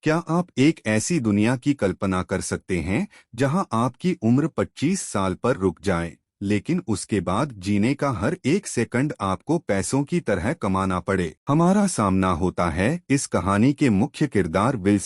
क्या आप एक ऐसी दुनिया की कल्पना कर सकते हैं जहां आपकी उम्र 25 साल पर रुक जाए, लेकिन उसके बाद जीने का हर एक सेकंड आपको पैसों की तरह कमाना पड़े? हमारा सामना होता है इस कहानी के मुख्य किरदार विल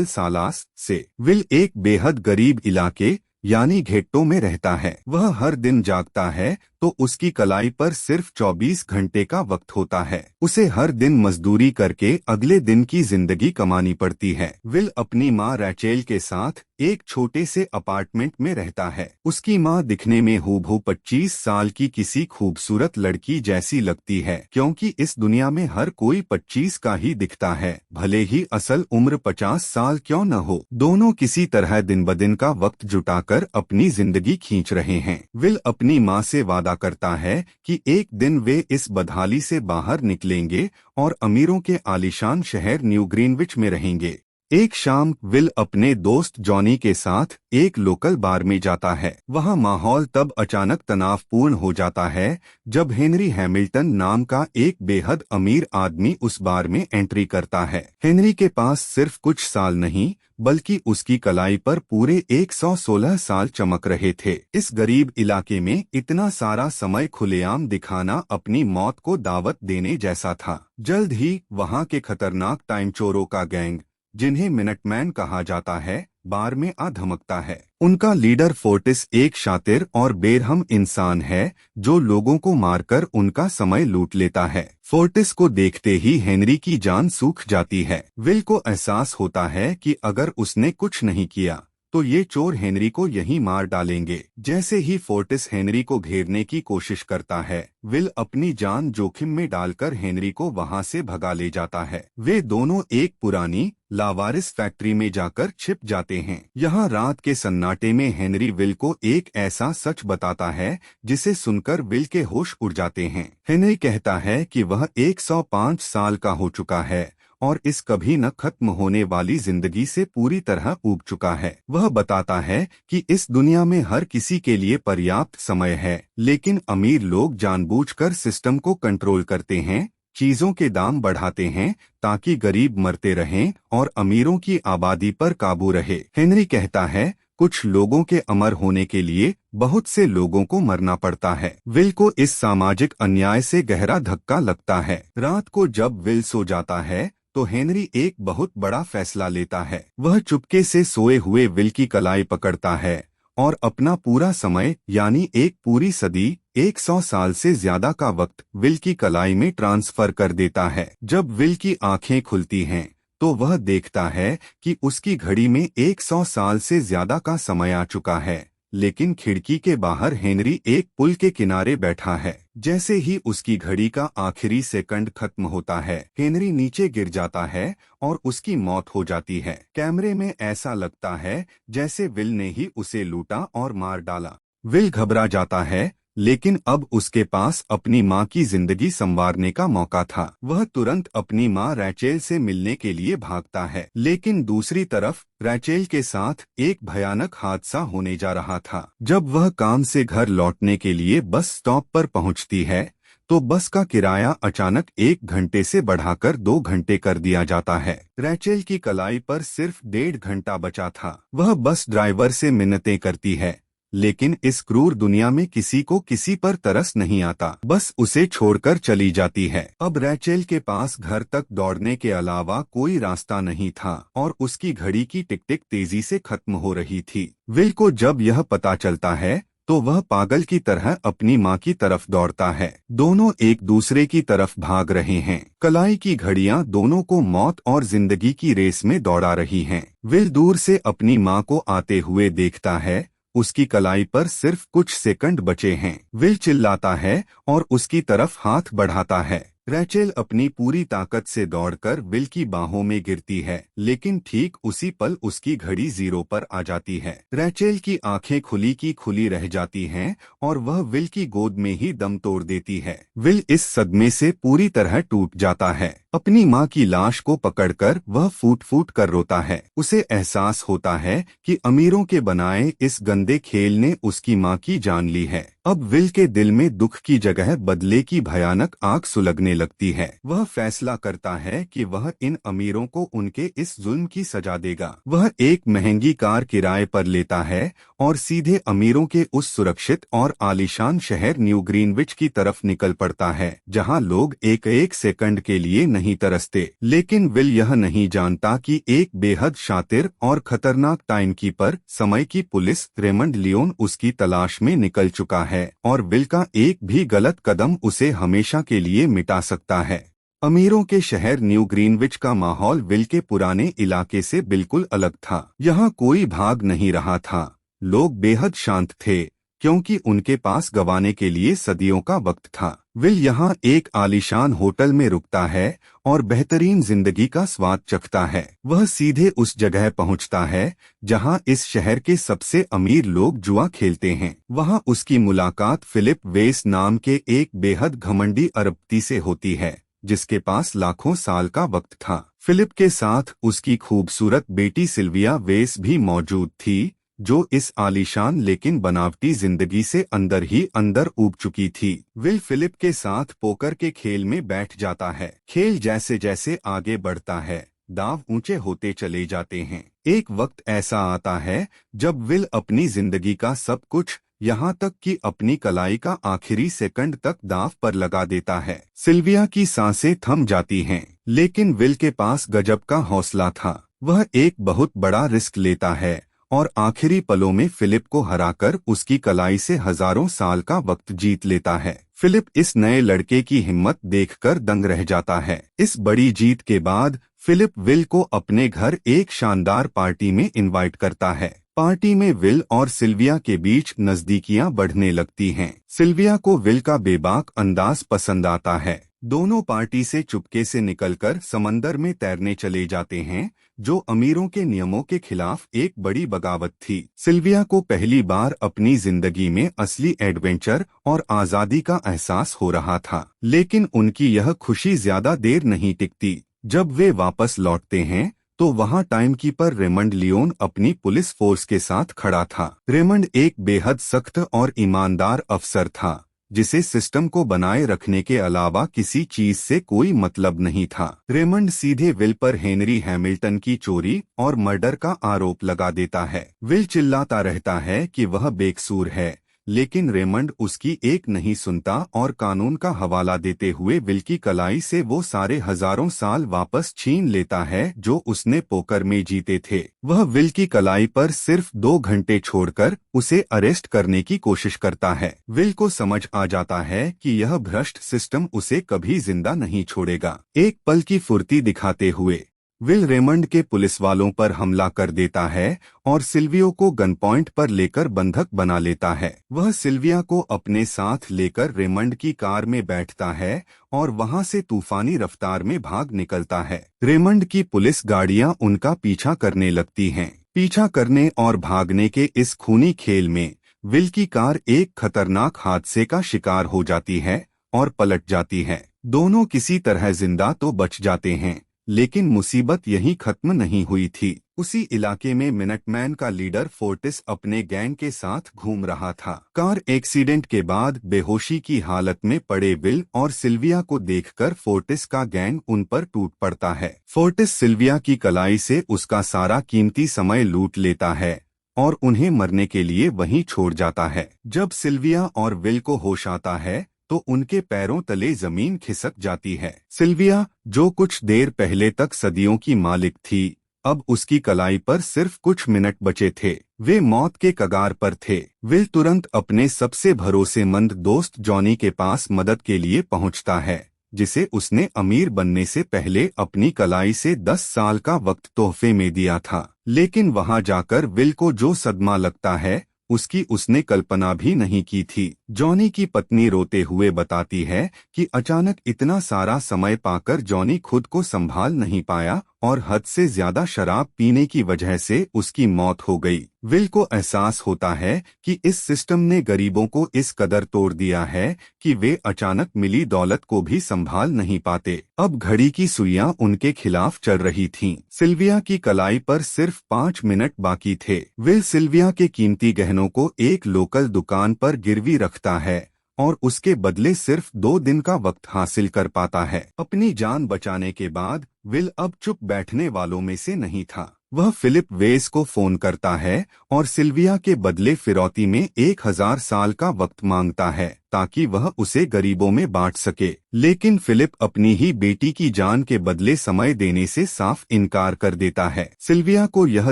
सालास से। विल एक बेहद गरीब इलाके यानी घेट्टो में रहता है। वह हर दिन जागता है तो उसकी कलाई पर सिर्फ 24 घंटे का वक्त होता है। उसे हर दिन मजदूरी करके अगले दिन की जिंदगी कमानी पड़ती है। विल अपनी माँ रैचेल के साथ एक छोटे से अपार्टमेंट में रहता है। उसकी माँ दिखने में हूबहू 25 साल की किसी खूबसूरत लड़की जैसी लगती है, क्योंकि इस दुनिया में हर कोई 25 का ही दिखता है, भले ही असल उम्र 50 साल क्यों न हो। दोनों किसी तरह दिन ब दिन का वक्त जुटाकर अपनी जिंदगी खींच रहे हैं। विल अपनी माँ से वादा करता है कि एक दिन वे इस बदहाली से बाहर निकलेंगे और अमीरों के आलीशान शहर न्यू ग्रीनविच में रहेंगे। एक शाम विल अपने दोस्त जॉनी के साथ एक लोकल बार में जाता है। वहाँ माहौल तब अचानक तनावपूर्ण हो जाता है जब हेनरी हैमिल्टन नाम का एक बेहद अमीर आदमी उस बार में एंट्री करता है। हेनरी के पास सिर्फ कुछ साल नहीं बल्कि उसकी कलाई पर पूरे 116 साल चमक रहे थे। इस गरीब इलाके में इतना सारा समय खुलेआम दिखाना अपनी मौत को दावत देने जैसा था। जल्द ही वहाँ के खतरनाक टाइम चोरों का गैंग, जिन्हें मिनटमैन कहा जाता है, बार में आ धमकता है। उनका लीडर फोर्टिस एक शातिर और बेरहम इंसान है जो लोगों को मारकर उनका समय लूट लेता है। फोर्टिस को देखते ही हेनरी की जान सूख जाती है। विल को एहसास होता है कि अगर उसने कुछ नहीं किया तो ये चोर हेनरी को यहीं मार डालेंगे। जैसे ही फोर्टिस हेनरी को घेरने की कोशिश करता है, विल अपनी जान जोखिम में डालकर हेनरी को वहां से भगा ले जाता है। वे दोनों एक पुरानी लावारिस फैक्ट्री में जाकर छिप जाते हैं। यहाँ रात के सन्नाटे में हेनरी विल को एक ऐसा सच बताता है जिसे सुनकर विल के होश उड़ जाते हैं। हेनरी कहता है कि वह 105 साल का हो चुका है और इस कभी न खत्म होने वाली जिंदगी से पूरी तरह ऊब चुका है। वह बताता है कि इस दुनिया में हर किसी के लिए पर्याप्त समय है, लेकिन अमीर लोग जानबूझकर सिस्टम को कंट्रोल करते हैं, चीजों के दाम बढ़ाते हैं ताकि गरीब मरते रहें और अमीरों की आबादी पर काबू रहे। हेनरी कहता है, कुछ लोगों के अमर होने के लिए बहुत से लोगों को मरना पड़ता है। विल को इस सामाजिक अन्याय से गहरा धक्का लगता है। रात को जब विल सो जाता है तो हेनरी एक बहुत बड़ा फैसला लेता है। वह चुपके से सोए हुए विल की कलाई पकड़ता है और अपना पूरा समय यानी एक पूरी सदी 100 साल से ज्यादा का वक्त विल की कलाई में ट्रांसफर कर देता है। जब विल की आंखें खुलती हैं तो वह देखता है कि उसकी घड़ी में 100 साल से ज्यादा का समय आ चुका है, लेकिन खिड़की के बाहर हेनरी एक पुल के किनारे बैठा है। जैसे ही उसकी घड़ी का आखिरी सेकंड खत्म होता है, हेनरी नीचे गिर जाता है और उसकी मौत हो जाती है। कैमरे में ऐसा लगता है जैसे विल ने ही उसे लूटा और मार डाला। विल घबरा जाता है, लेकिन अब उसके पास अपनी माँ की जिंदगी संवारने का मौका था। वह तुरंत अपनी माँ रैचेल से मिलने के लिए भागता है, लेकिन दूसरी तरफ रैचेल के साथ एक भयानक हादसा होने जा रहा था। जब वह काम से घर लौटने के लिए बस स्टॉप पर पहुंचती है तो बस का किराया अचानक 1 घंटे से बढ़ाकर 2 घंटे कर दिया जाता है। रैचेल की कलाई पर सिर्फ 1.5 घंटा बचा था। वह बस ड्राइवर से मिन्नतें करती है, लेकिन इस क्रूर दुनिया में किसी को किसी पर तरस नहीं आता, बस उसे छोड़कर चली जाती है। अब रैचेल के पास घर तक दौड़ने के अलावा कोई रास्ता नहीं था और उसकी घड़ी की टिक टिक तेजी से खत्म हो रही थी। विल को जब यह पता चलता है तो वह पागल की तरह अपनी माँ की तरफ दौड़ता है। दोनों एक दूसरे की तरफ भाग रहे हैं। कलाई की घड़ियां दोनों को मौत और जिंदगी की रेस में दौड़ा रही हैं। विल दूर से अपनी माँ को आते हुए देखता है। उसकी कलाई पर सिर्फ कुछ सेकंड बचे हैं। विल चिल्लाता है और उसकी तरफ हाथ बढ़ाता है। रैचेल अपनी पूरी ताकत से दौड़कर विल की बाहों में गिरती है, लेकिन ठीक उसी पल उसकी घड़ी 0 पर आ जाती है। रैचेल की आंखें खुली की खुली रह जाती हैं और वह विल की गोद में ही दम तोड़ देती है। विल इस सदमे से पूरी तरह टूट जाता है। अपनी माँ की लाश को पकड़कर वह फूट फूट कर रोता है। उसे एहसास होता है कि अमीरों के बनाए इस गंदे खेल ने उसकी माँ की जान ली है। अब विल के दिल में दुख की जगह बदले की भयानक आग सुलगने लगती है। वह फैसला करता है कि वह इन अमीरों को उनके इस जुल्म की सजा देगा। वह एक महंगी कार किराए पर लेता है और सीधे अमीरों के उस सुरक्षित और आलीशान शहर न्यू ग्रीनविच की तरफ निकल पड़ता है, जहां लोग एक एक सेकंड के लिए नहीं तरसते। लेकिन विल यह नहीं जानता कि एक बेहद शातिर और खतरनाक टाइमकीपर समय की पुलिस रेमंड लियोन उसकी तलाश में निकल चुका है और विल का एक भी गलत कदम उसे हमेशा के लिए मिटा सकता है। अमीरों के शहर न्यू ग्रीनविच का माहौल विल के पुराने इलाके से बिल्कुल अलग था। यहाँ कोई भाग नहीं रहा था। लोग बेहद शांत थे क्योंकि उनके पास गंवाने के लिए सदियों का वक्त था। विल यहाँ एक आलीशान होटल में रुकता है और बेहतरीन जिंदगी का स्वाद चखता है। वह सीधे उस जगह पहुँचता है जहाँ इस शहर के सबसे अमीर लोग जुआ खेलते हैं। वहाँ उसकी मुलाकात फिलिप वेस नाम के एक बेहद घमंडी अरबपति से होती है, जिसके पास लाखों साल का वक्त था। फिलिप के साथ उसकी खूबसूरत बेटी सिल्विया वेस भी मौजूद थी, जो इस आलीशान लेकिन बनावटी जिंदगी से अंदर ही अंदर ऊब चुकी थी। विल फिलिप के साथ पोकर के खेल में बैठ जाता है। खेल जैसे जैसे आगे बढ़ता है, दांव ऊंचे होते चले जाते हैं। एक वक्त ऐसा आता है जब विल अपनी जिंदगी का सब कुछ, यहाँ तक कि अपनी कलाई का आखिरी सेकंड तक दांव पर लगा देता है। सिल्विया की सांसें थम जाती हैं, लेकिन विल के पास गजब का हौसला था। वह एक बहुत बड़ा रिस्क लेता है और आखिरी पलों में फिलिप को हराकर उसकी कलाई से हजारों साल का वक्त जीत लेता है। फिलिप इस नए लड़के की हिम्मत देखकर दंग रह जाता है। इस बड़ी जीत के बाद फिलिप विल को अपने घर एक शानदार पार्टी में इनवाइट करता है। पार्टी में विल और सिल्विया के बीच नजदीकियां बढ़ने लगती हैं। सिल्विया को विल का बेबाक अंदाज पसंद आता है। दोनों पार्टी से चुपके से निकलकर समंदर में तैरने चले जाते हैं, जो अमीरों के नियमों के खिलाफ एक बड़ी बगावत थी। सिल्विया को पहली बार अपनी जिंदगी में असली एडवेंचर और आजादी का एहसास हो रहा था। लेकिन उनकी यह खुशी ज्यादा देर नहीं टिकती। जब वे वापस लौटते हैं तो वहां टाइमकीपर रेमंड लियोन अपनी पुलिस फोर्स के साथ खड़ा था। रेमंड एक बेहद सख्त और ईमानदार अफसर था, जिसे सिस्टम को बनाए रखने के अलावा किसी चीज से कोई मतलब नहीं था। रेमंड सीधे विल पर हेनरी हैमिल्टन की चोरी और मर्डर का आरोप लगा देता है। विल चिल्लाता रहता है कि वह बेकसूर है, लेकिन रेमंड उसकी एक नहीं सुनता और कानून का हवाला देते हुए विल की कलाई से वो सारे हजारों साल वापस छीन लेता है जो उसने पोकर में जीते थे। वह विल की कलाई पर सिर्फ 2 घंटे छोड़कर उसे अरेस्ट करने की कोशिश करता है। विल को समझ आ जाता है कि यह भ्रष्ट सिस्टम उसे कभी जिंदा नहीं छोड़ेगा। एक पल की फुर्ती दिखाते हुए विल रेमंड के पुलिस वालों पर हमला कर देता है और सिल्वियो को गन पॉइंट पर लेकर बंधक बना लेता है। वह सिल्विया को अपने साथ लेकर रेमंड की कार में बैठता है और वहां से तूफानी रफ्तार में भाग निकलता है। रेमंड की पुलिस गाड़ियां उनका पीछा करने लगती हैं। पीछा करने और भागने के इस खूनी खेल में विल की कार एक खतरनाक हादसे का शिकार हो जाती है और पलट जाती है। दोनों किसी तरह जिंदा तो बच जाते हैं, लेकिन मुसीबत यहीं खत्म नहीं हुई थी। उसी इलाके में मिनटमैन का लीडर फोर्टिस अपने गैंग के साथ घूम रहा था। कार एक्सीडेंट के बाद बेहोशी की हालत में पड़े विल और सिल्विया को देखकर फोर्टिस का गैंग उन पर टूट पड़ता है। फोर्टिस सिल्विया की कलाई से उसका सारा कीमती समय लूट लेता है और उन्हें मरने के लिए वहीं छोड़ जाता है। जब सिल्विया और विल को होश आता है तो उनके पैरों तले जमीन खिसक जाती है। सिल्विया, जो कुछ देर पहले तक सदियों की मालिक थी, अब उसकी कलाई पर सिर्फ कुछ मिनट बचे थे। वे मौत के कगार पर थे। विल तुरंत अपने सबसे भरोसेमंद दोस्त जॉनी के पास मदद के लिए पहुंचता है, जिसे उसने अमीर बनने से पहले अपनी कलाई से 10 साल का वक्त तोहफे में दिया था। लेकिन वहां जाकर विल को जो सदमा लगता है, उसकी उसने कल्पना भी नहीं की थी। जॉनी की पत्नी रोते हुए बताती है कि अचानक इतना सारा समय पाकर जॉनी खुद को संभाल नहीं पाया और हद से ज्यादा शराब पीने की वजह से उसकी मौत हो गई। विल को एहसास होता है कि इस सिस्टम ने गरीबों को इस कदर तोड़ दिया है कि वे अचानक मिली दौलत को भी संभाल नहीं पाते। अब घड़ी की सुइयां उनके खिलाफ चल रही थीं। सिल्विया की कलाई पर सिर्फ 5 मिनट बाकी थे। विल सिल्विया के कीमती गहनों को एक लोकल दुकान पर गिरवी रखता है और उसके बदले सिर्फ 2 दिन का वक्त हासिल कर पाता है। अपनी जान बचाने के बाद विल अब चुप बैठने वालों में से नहीं था। वह फिलिप वेस को फोन करता है और सिल्विया के बदले फिरौती में 1000 साल का वक्त मांगता है ताकि वह उसे गरीबों में बांट सके। लेकिन फिलिप अपनी ही बेटी की जान के बदले समय देने से साफ इनकार कर देता है। सिल्विया को यह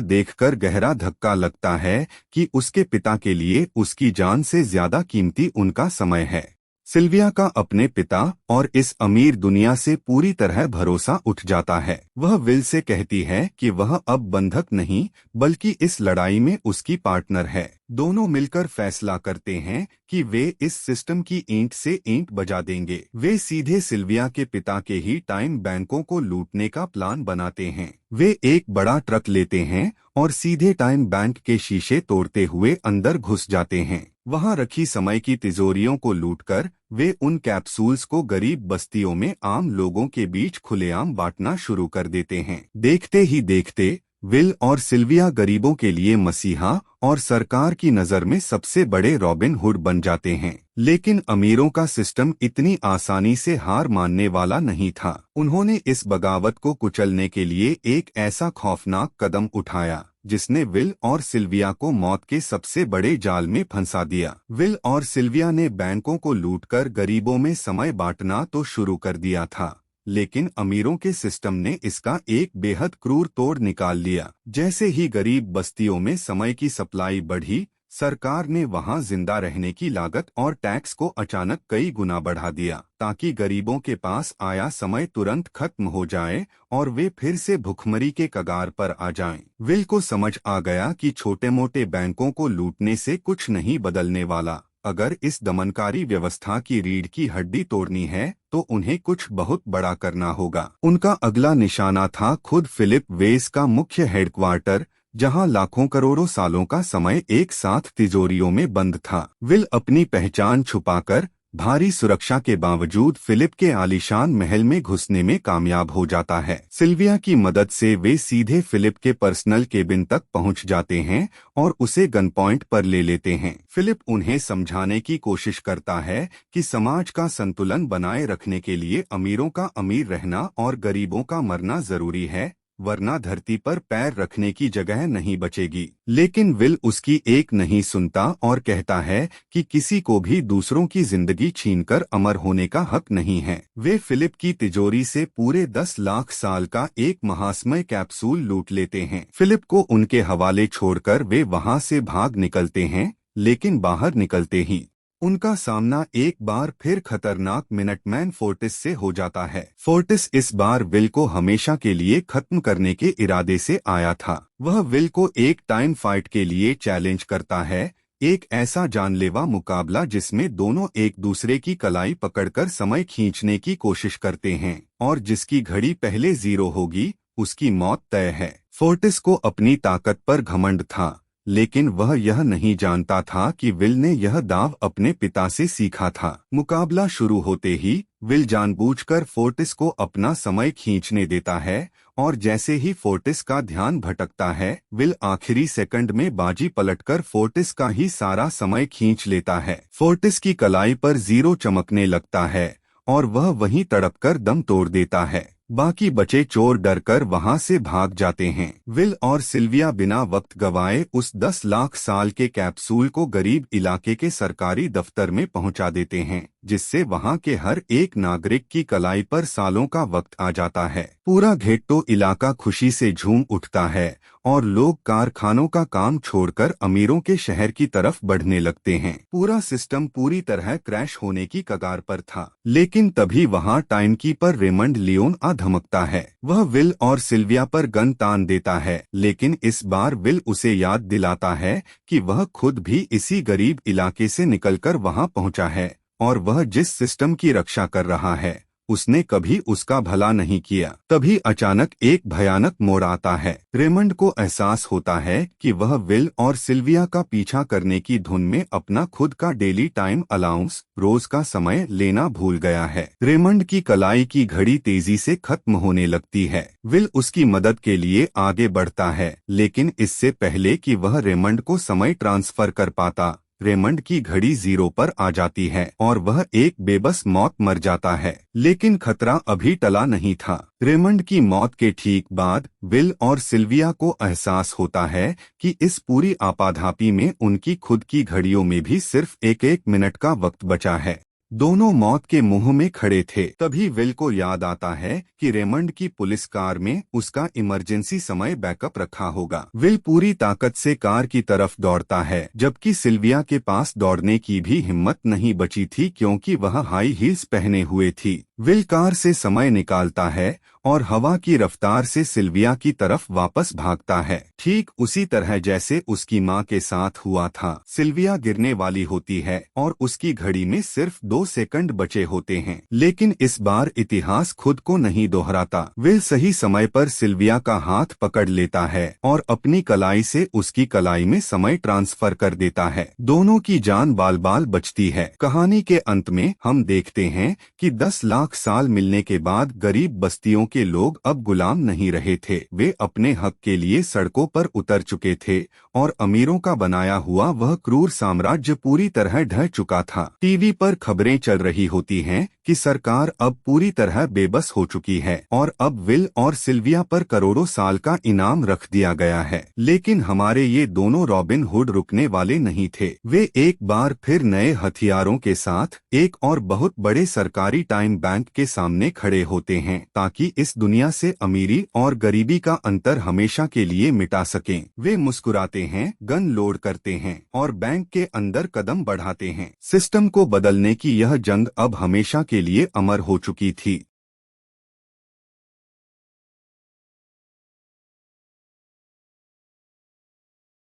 देखकर गहरा धक्का लगता है कि उसके पिता के लिए उसकी जान से ज्यादा कीमती उनका समय है। सिल्विया का अपने पिता और इस अमीर दुनिया से पूरी तरह भरोसा उठ जाता है। वह विल से कहती है कि वह अब बंधक नहीं बल्कि इस लड़ाई में उसकी पार्टनर है। दोनों मिलकर फैसला करते हैं कि वे इस सिस्टम की ईंट से ईंट बजा देंगे। वे सीधे सिल्विया के पिता के ही टाइम बैंकों को लूटने का प्लान बनाते हैं। वे एक बड़ा ट्रक लेते हैं और सीधे टाइम बैंक के शीशे तोड़ते हुए अंदर घुस जाते हैं। वहां रखी समय की तिजोरियों को लूटकर वे उन कैप्सूल्स को गरीब बस्तियों में आम लोगों के बीच खुलेआम बांटना शुरू कर देते हैं। देखते ही देखते विल और सिल्विया गरीबों के लिए मसीहा और सरकार की नजर में सबसे बड़े रॉबिन हुड बन जाते हैं। लेकिन अमीरों का सिस्टम इतनी आसानी से हार मानने वाला नहीं था। उन्होंने इस बगावत को कुचलने के लिए एक ऐसा खौफनाक कदम उठाया जिसने विल और सिल्विया को मौत के सबसे बड़े जाल में फंसा दिया। विल और सिल्विया ने बैंकों को लूटकर गरीबों में समय बांटना तो शुरू कर दिया था, लेकिन अमीरों के सिस्टम ने इसका एक बेहद क्रूर तोड़ निकाल लिया। जैसे ही गरीब बस्तियों में समय की सप्लाई बढ़ी, सरकार ने वहां जिंदा रहने की लागत और टैक्स को अचानक कई गुना बढ़ा दिया ताकि गरीबों के पास आया समय तुरंत खत्म हो जाए और वे फिर से भुखमरी के कगार पर आ जाएं। विल को समझ आ गया कि छोटे मोटे बैंकों को लूटने से कुछ नहीं बदलने वाला। अगर इस दमनकारी व्यवस्था की रीढ़ की हड्डी तोड़नी है तो उन्हें कुछ बहुत बड़ा करना होगा। उनका अगला निशाना था खुद फिलिप वेस का मुख्य हेडक्वार्टर, जहां लाखों करोड़ों सालों का समय एक साथ तिजोरियों में बंद था। विल अपनी पहचान छुपाकर भारी सुरक्षा के बावजूद फिलिप के आलीशान महल में घुसने में कामयाब हो जाता है। सिल्विया की मदद से वे सीधे फिलिप के पर्सनल केबिन तक पहुंच जाते हैं और उसे गन पॉइंट पर ले लेते हैं। फिलिप उन्हें समझाने की कोशिश करता है कि समाज का संतुलन बनाए रखने के लिए अमीरों का अमीर रहना और गरीबों का मरना जरूरी है, वरना धरती पर पैर रखने की जगह नहीं बचेगी। लेकिन विल उसकी एक नहीं सुनता और कहता है कि किसी को भी दूसरों की जिंदगी छीनकर अमर होने का हक नहीं है। वे फिलिप की तिजोरी से पूरे 10 लाख साल का एक महासमय कैप्सूल लूट लेते हैं। फिलिप को उनके हवाले छोड़कर वे वहां से भाग निकलते हैं, लेकिन बाहर निकलते ही उनका सामना एक बार फिर खतरनाक मिनटमैन फोर्टिस से हो जाता है। फोर्टिस इस बार विल को हमेशा के लिए खत्म करने के इरादे से आया था। वह विल को एक टाइम फाइट के लिए चैलेंज करता है, एक ऐसा जानलेवा मुकाबला जिसमें दोनों एक दूसरे की कलाई पकड़कर समय खींचने की कोशिश करते हैं और जिसकी घड़ी पहले 0 होगी उसकी मौत तय है। फोर्टिस को अपनी ताकत पर घमंड था, लेकिन वह यह नहीं जानता था कि विल ने यह दाव अपने पिता से सीखा था। मुकाबला शुरू होते ही विल जानबूझकर फोर्टिस को अपना समय खींचने देता है और जैसे ही फोर्टिस का ध्यान भटकता है, विल आखिरी सेकंड में बाजी पलटकर फोर्टिस का ही सारा समय खींच लेता है। फोर्टिस की कलाई पर 0 चमकने लगता है और वह वहीं तड़पकर दम तोड़ देता है। बाकी बचे चोर डरकर वहां से भाग जाते हैं। विल और सिल्विया बिना वक्त गवाए उस 10 लाख साल के कैप्सूल को गरीब इलाके के सरकारी दफ्तर में पहुंचा देते हैं, जिससे वहां के हर एक नागरिक की कलाई पर सालों का वक्त आ जाता है। पूरा घेट्टो इलाका खुशी से झूम उठता है और लोग कारखानों का काम छोड़कर अमीरों के शहर की तरफ बढ़ने लगते हैं। पूरा सिस्टम पूरी तरह क्रैश होने की कगार पर था, लेकिन तभी वहां टाइमकीपर रेमंड लियोन आ धमकता है। वह विल और सिल्विया पर गन तान देता है, लेकिन इस बार विल उसे याद दिलाता है कि वह खुद भी इसी गरीब इलाके से निकलकर वहां पहुंचा है और वह जिस सिस्टम की रक्षा कर रहा है उसने कभी उसका भला नहीं किया। तभी अचानक एक भयानक मोड़ आता है। रेमंड को एहसास होता है कि वह विल और सिल्विया का पीछा करने की धुन में अपना खुद का डेली टाइम अलाउंस, रोज का समय लेना भूल गया है। रेमंड की कलाई की घड़ी तेजी से खत्म होने लगती है। विल उसकी मदद के लिए आगे बढ़ता है, लेकिन इससे पहले कि वह रेमंड को समय ट्रांसफर कर पाता, रेमंड की घड़ी 0 पर आ जाती है और वह एक बेबस मौत मर जाता है। लेकिन खतरा अभी टला नहीं था। रेमंड की मौत के ठीक बाद विल और सिल्विया को एहसास होता है कि इस पूरी आपाधापी में उनकी खुद की घड़ियों में भी सिर्फ एक एक मिनट का वक्त बचा है। दोनों मौत के मुंह में खड़े थे। तभी विल को याद आता है कि रेमंड की पुलिस कार में उसका इमरजेंसी समय बैकअप रखा होगा। विल पूरी ताकत से कार की तरफ दौड़ता है, जबकि सिल्विया के पास दौड़ने की भी हिम्मत नहीं बची थी क्योंकि वह हाई हील्स पहने हुए थी। विल कार से समय निकालता है और हवा की रफ्तार से सिल्विया की तरफ वापस भागता है, ठीक उसी तरह जैसे उसकी मां के साथ हुआ था। सिल्विया गिरने वाली होती है और उसकी घड़ी में सिर्फ 2 सेकंड बचे होते हैं, लेकिन इस बार इतिहास खुद को नहीं दोहराता। विल सही समय पर सिल्विया का हाथ पकड़ लेता है और अपनी कलाई से उसकी कलाई में समय ट्रांसफर कर देता है। दोनों की जान बाल बाल बचती है। कहानी के अंत में हम देखते हैं कि 10 लाख साल मिलने के बाद गरीब बस्तियों के लोग अब गुलाम नहीं रहे थे। वे अपने हक के लिए सड़कों पर उतर चुके थे और अमीरों का बनाया हुआ वह क्रूर साम्राज्य पूरी तरह ढह चुका था। टीवी पर खबरें चल रही होती हैं कि सरकार अब पूरी तरह बेबस हो चुकी है और अब विल और सिल्विया पर करोड़ों साल का इनाम रख दिया गया है। लेकिन हमारे ये दोनों रॉबिन हुड रुकने वाले नहीं थे। वे एक बार फिर नए हथियारों के साथ एक और बहुत बड़े सरकारी टाइम बैंक के सामने खड़े होते हैं ताकि इस दुनिया से अमीरी और गरीबी का अंतर हमेशा के लिए मिटा सकें। वे मुस्कुराते हैं, गन लोड करते हैं और बैंक के अंदर कदम बढ़ाते हैं। सिस्टम को बदलने की यह जंग अब हमेशा के लिए अमर हो चुकी थी।